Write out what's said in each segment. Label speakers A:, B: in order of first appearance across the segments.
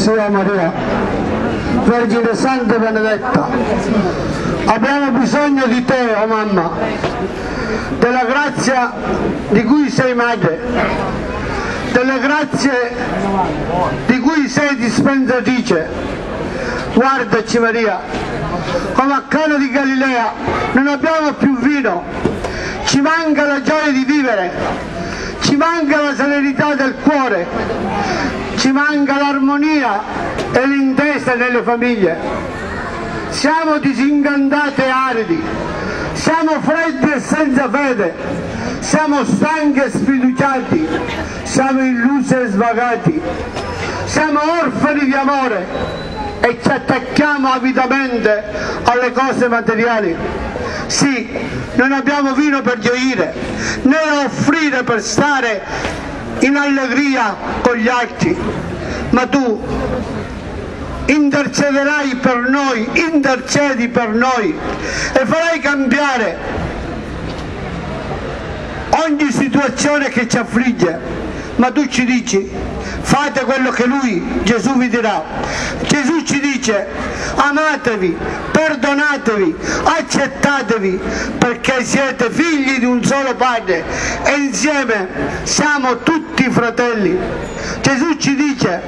A: Sia Maria, Vergine Santa e Benedetta, abbiamo bisogno di te, oh mamma, della grazia di cui sei madre, delle grazie di cui sei dispensatrice. Guardaci Maria, come a Cana di Galilea non abbiamo più vino, ci manca la gioia di vivere, ci manca la serenità del cuore, ci manca l'armonia e l'intesa nelle famiglie. Siamo disincantati e aridi, siamo freddi e senza fede, siamo stanchi e sfiduciati, siamo illusi e svagati, siamo orfani di amore e ci attacchiamo avidamente alle cose materiali. Sì, non abbiamo vino per gioire, né da offrire per stare in allegria con gli altri, ma tu intercederai per noi, intercedi per noi e farai cambiare ogni situazione che ci affligge. Ma tu ci dici, fate quello che lui, Gesù, vi dirà. Gesù ci dice, amatevi, perdonatevi, accettatevi, perché siete figli di un solo Padre e insieme siamo tutti fratelli. Gesù ci dice,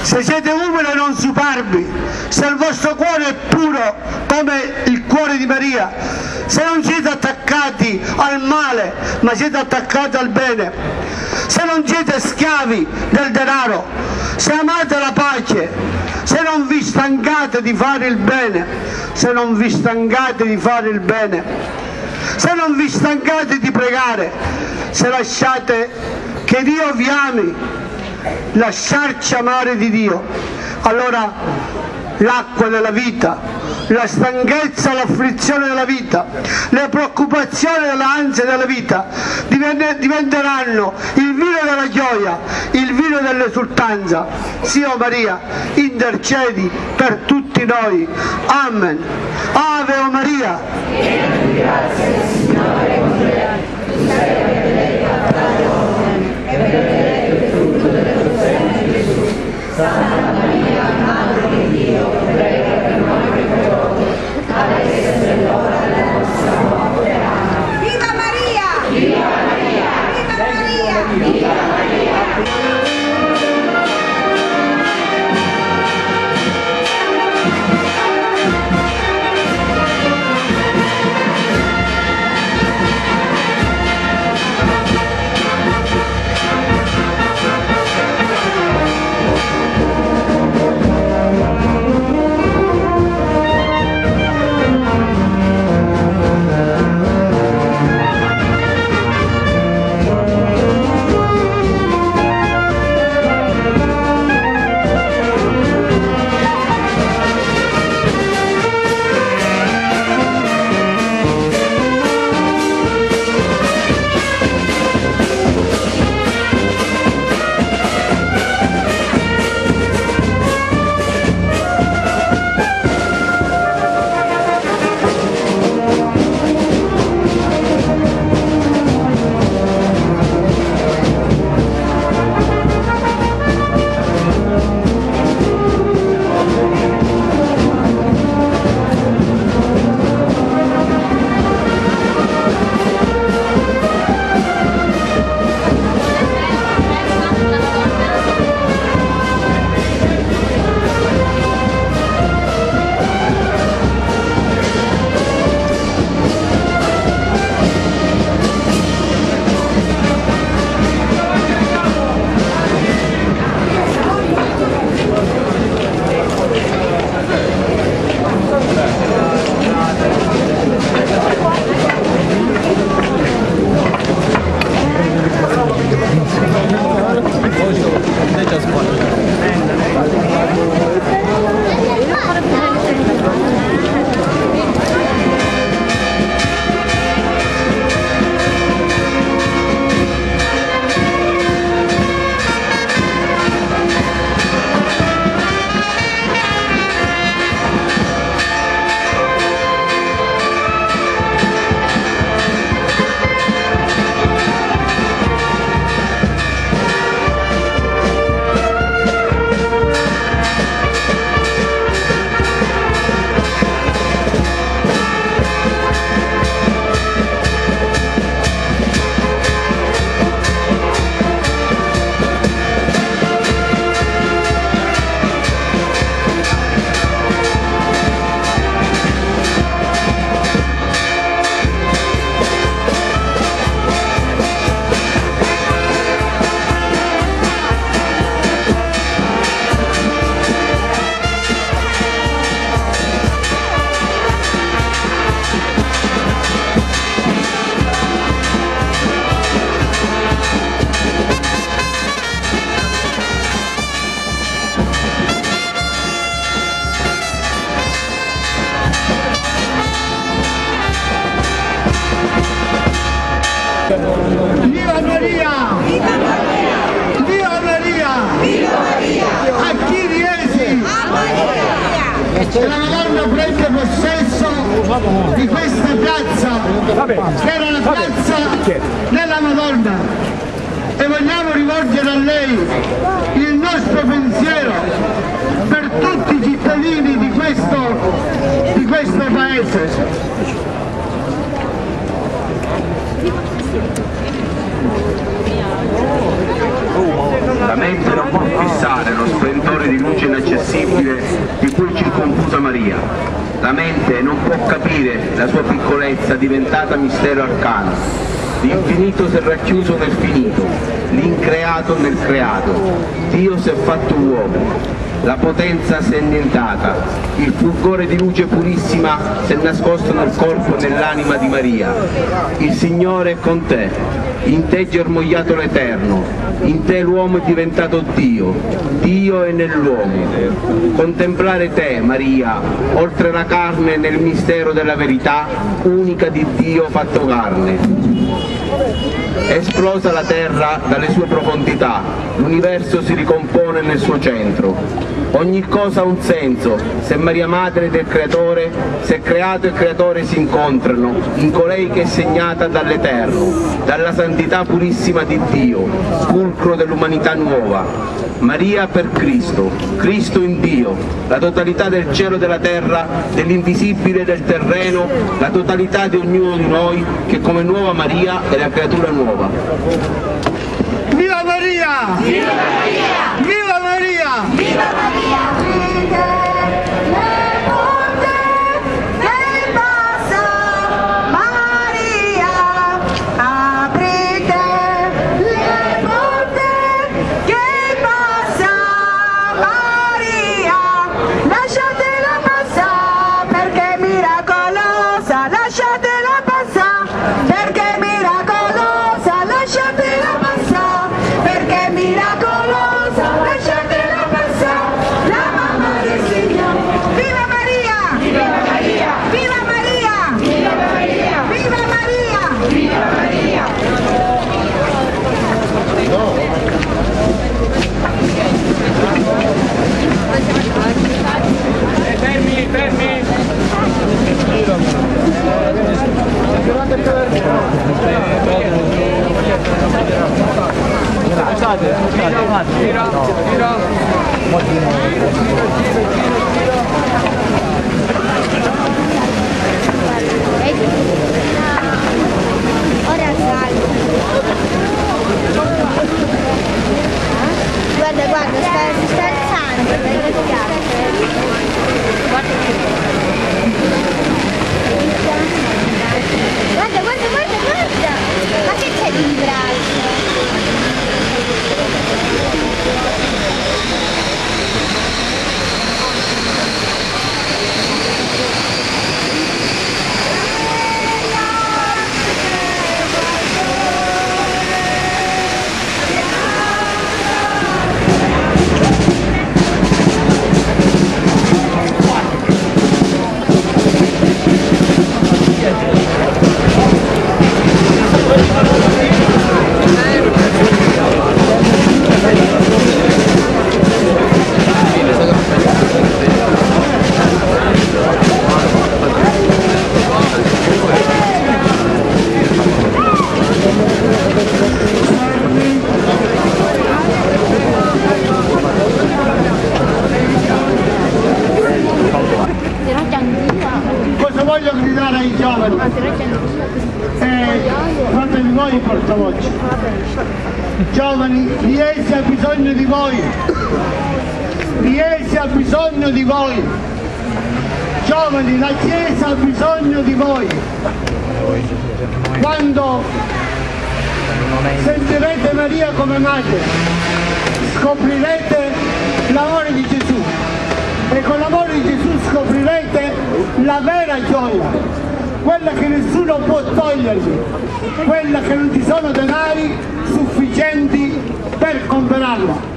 A: se siete umili e non superbi, se il vostro cuore è puro come il cuore di Maria, se non siete attaccati al male ma siete attaccati al bene, se non siete schiavi del denaro, se amate la pace, se non vi stancate di fare il bene, se non vi stancate di fare il bene, se non vi stancate di pregare, se lasciate che Dio vi ami, lasciarci amare di Dio, allora l'acqua della vita, la stanchezza, l'afflizione della vita, le preoccupazioni e l'ansia della vita diventeranno il vino della gioia, il vino dell'esultanza. Sia Maria, intercedi per tutti noi. Amen. Ave o Maria.
B: Grazie Signore con te, tu sei benedetta tra le donne e benedetto il frutto del tuo seno Gesù. Santa Maria, Madre di Dio, prega per noi peccatori, adesso è l'ora della nostra morte. Amen.
C: Viva Maria!
B: Viva Maria!
C: Viva Maria!
B: Viva Maria!
A: Viva Maria! Viva Maria! Viva Maria! Viva Maria! A chi riesi? A Maria! E la Madonna prende possesso di questa piazza, che era la piazza della Madonna. E vogliamo rivolgere a lei il nostro pensiero per tutti i cittadini di questo paese.
D: La mente non può fissare lo splendore di luce inaccessibile di cui circonfusa Maria. La mente non può capire la sua piccolezza diventata mistero arcano. L'infinito si è racchiuso nel finito, l'increato nel creato. Dio si è fatto uomo. La potenza si è annientata, il fulgore di luce purissima si è nascosto nel corpo e nell'anima di Maria. Il Signore è con te, in te è germogliato l'Eterno, in te l'uomo è diventato Dio, Dio è nell'uomo. Contemplare te, Maria, oltre la carne nel mistero della verità, unica di Dio fatto carne. È esplosa la terra dalle sue profondità, l'universo si ricompone nel suo centro. Ogni cosa ha un senso, se Maria Madre del Creatore, se creato e creatore si incontrano, in colei che è segnata dall'Eterno, dalla santità purissima di Dio, fulcro dell'umanità nuova. Maria per Cristo, Cristo in Dio, la totalità del cielo e della terra, dell'invisibile e del terreno, la totalità di ognuno di noi che come nuova Maria è la creatura nuova.
A: Viva Maria! Viva Maria! Viva Maria! Viva Maria!
B: Guarda, sta alzando, guarda! Ma che c'è di braccio?
A: Cosa voglio gridare ai giovani? Quanto di voi portavoce? Giovani, Riesi ha bisogno di voi. Riesi ha bisogno di voi. Giovani, la Chiesa ha bisogno di voi. Quando sentirete Maria come madre, scoprirete l'amore di Gesù. E con l'amore di Gesù scoprirete la vera gioia, quella che nessuno può togliervi, quella che non ci sono denari sufficienti per comprarla.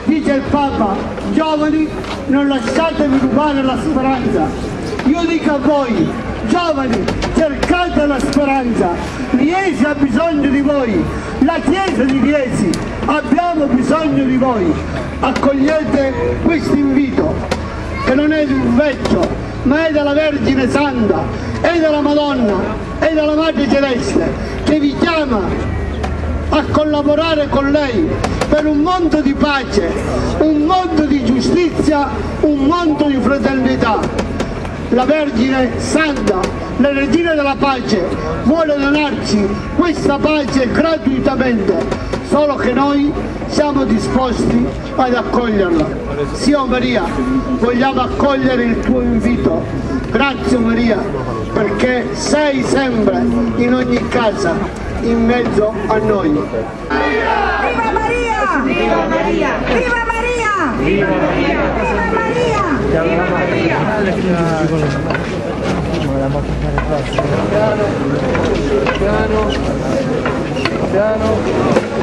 A: Dice il Papa, giovani, non lasciatevi rubare la speranza. Io Io dico a voi, giovani, cercate la speranza, Riesi ha bisogno di voi, la Chiesa di Riesi abbiamo bisogno di voi. Accogliete questo invito, che non è di un vecchio, ma è della Vergine Santa, è della Madonna, è della Madre Celeste, che vi chiama a collaborare con lei per un mondo di pace, un mondo di giustizia, un mondo di fraternità. La Vergine Santa, la Regina della Pace, vuole donarci questa pace gratuitamente, solo che noi siamo disposti ad accoglierla. Zio Maria, vogliamo accogliere il tuo invito. Grazie Maria, perché sei sempre in ogni casa, in mezzo a noi.
C: Viva Maria! Viva Maria! Viva Maria! Viva Maria! Viva Maria!
B: Piano, piano, piano.